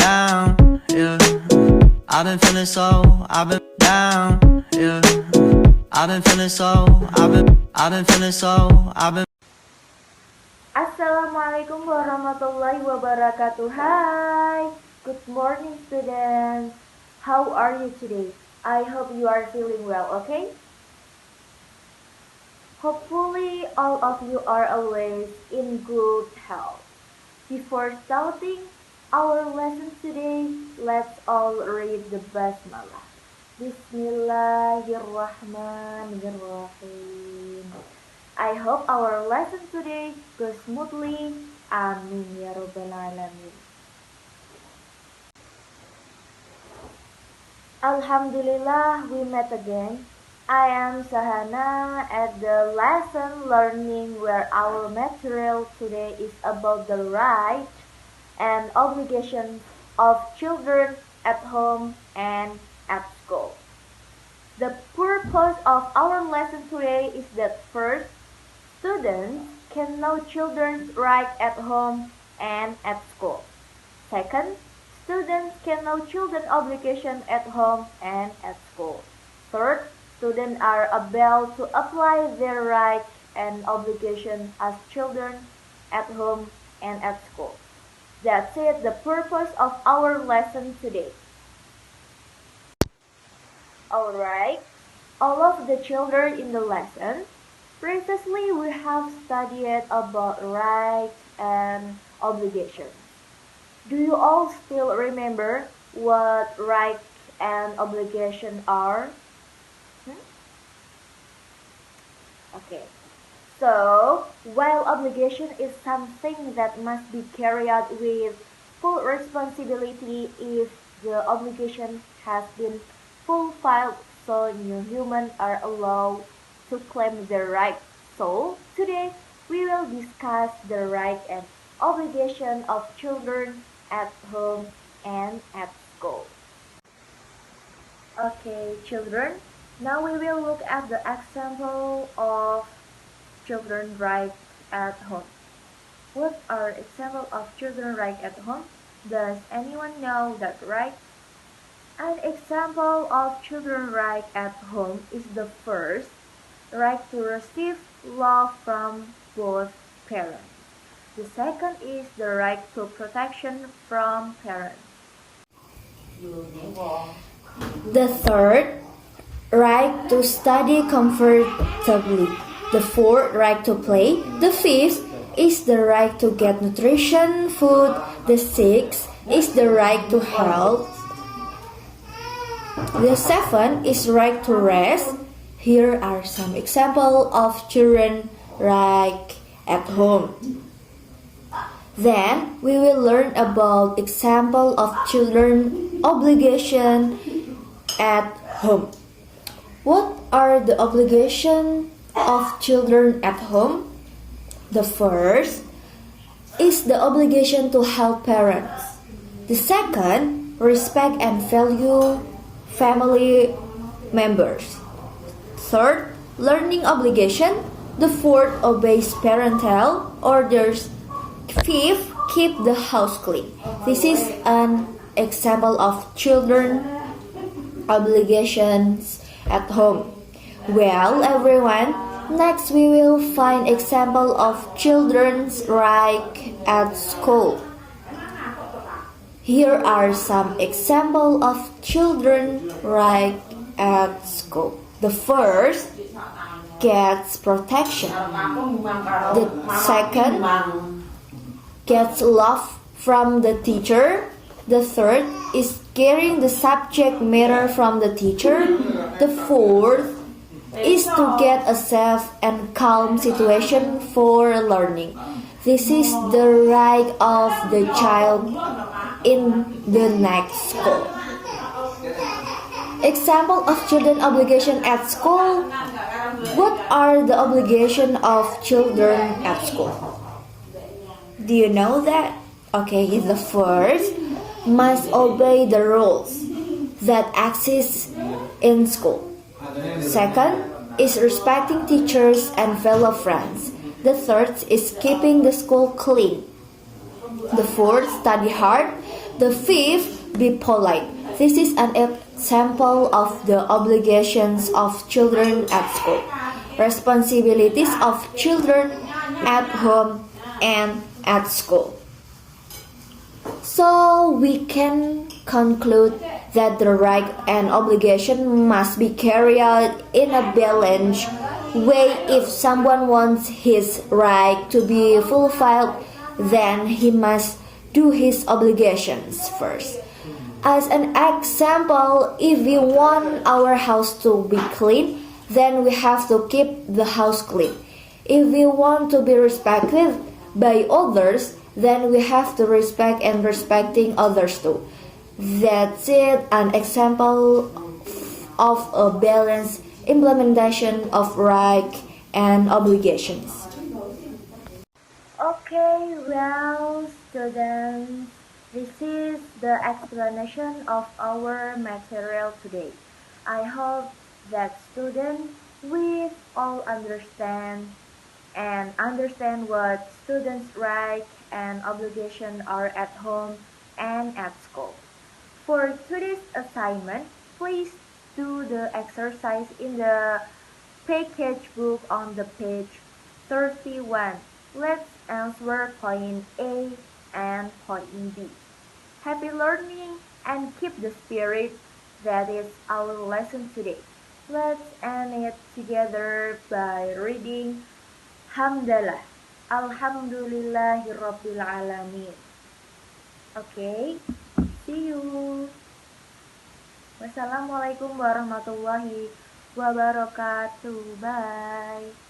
down, yeah. I've been feeling so, I've been down, yeah. I've been feeling so, I've been feeling so, I've been. Assalamualaikum warahmatullahi wabarakatuh. Hi, good morning students. How are you today? I hope you are feeling well, okay? Hopefully all of you are always in good health. Before starting our lesson today, let's all read the Basmalah. Bismillahirrahmanirrahim. I hope our lesson today goes smoothly. Amin ya rabbal alamin. Alhamdulillah, we met again. I am Shahana at the lesson learning where our material today is about the right and obligations of children at home and at school. The purpose of our lesson today is that first, students can know children's rights at home and at school. Second, students can know children's obligations at home and at school. Third, students are able to apply their rights and obligations as children at home and at school. That's it, the purpose of our lesson today. Alright, all of the children in the lesson, previously we have studied about rights and obligations. Do you all still remember what rights and obligations are? Okay. So, while obligation is something that must be carried out with full responsibility if the obligation has been fulfilled, so new humans are allowed to claim their right. So, today we will discuss the right and obligation of children at home and at school. Okay, children, now we will look at the example of children's rights at home. What are examples of children's rights at home? Does anyone know that right? An example of children's rights at home is the first, right to receive love from both parents. The second is the right to protection from parents. The third, right to study comfortably. The fourth, right to play. The fifth is the right to get nutrition, food. The sixth is the right to health. The seventh is right to rest. Here are some examples of children's rights at home. Then we will learn about example of children's obligation at home. What are the obligations of children at home? The first is the obligation to help parents. The second, respect and value family members. Third, learning obligation. The fourth, obeys parental orders. Fifth, keep the house clean. This is an example of children obligations at home. Well, everyone, next we will find example of children's rights at school. Here are some examples of children's rights at school. The first, gets protection. The second, gets love from the teacher. The third is getting the subject matter from the teacher. The fourth is to get a safe and calm situation for learning. This is the right of the child in the next school. Example of children obligation at school. What are the obligation of children at school? Do you know that? Okay, the first, must obey the rules that exist in school. Second is respecting teachers and fellow friends. The third is keeping the school clean. The fourth, study hard. The fifth, be polite. This is an example of the obligations of children at school, responsibilities of children at home and at school. So we can conclude that the right and obligation must be carried out in a balanced way. If someone wants his right to be fulfilled, then he must do his obligations first. As an example, if we want our house to be clean, then we have to keep the house clean. If we want to be respected by others, then we have to respect and respecting others too. That's it, an example of a balanced implementation of rights and obligations. Okay, well, students, this is the explanation of our material today. I hope that students will all understand what students' rights and obligations are at home and at school. For today's assignment, please do the exercise in the package book on the page 31. Let's answer point A and point B. Happy learning and keep the spirit. That is our lesson today. Let's end it together by reading Hamdalah. Alhamdulillahirabbil alamin. Okay, see you. Wassalamualaikum warahmatullahi wabarakatuh. Bye.